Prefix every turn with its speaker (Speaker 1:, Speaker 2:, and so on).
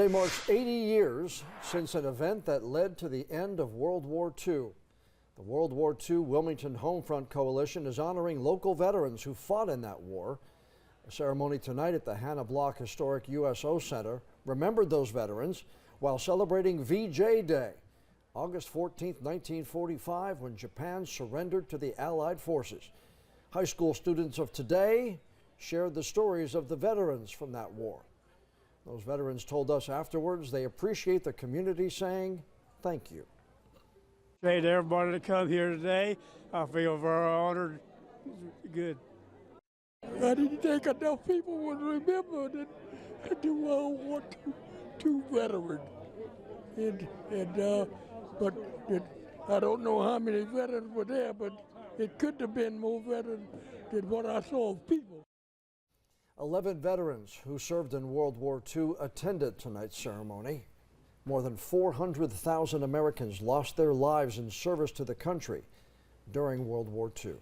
Speaker 1: Today marks 80 years since an event that led to the end of World War II. The World War II Wilmington Home Front Coalition is honoring local veterans who fought in that war. A ceremony tonight at the Hannah Block Historic USO Center remembered those veterans while celebrating VJ Day, August 14, 1945, when Japan surrendered to the Allied forces. High school students of today shared the stories of the veterans from that war. Those veterans told us afterwards they appreciate the community saying thank you.
Speaker 2: Thank everybody to come here today. I feel very honored. Good.
Speaker 3: I didn't think enough people would remember the World War II veteran. But I don't know how many veterans were there, but it could have been more veterans than what I saw of people.
Speaker 1: 11 veterans who served in World War II attended tonight's ceremony. More than 400,000 Americans lost their lives in service to the country during World War II.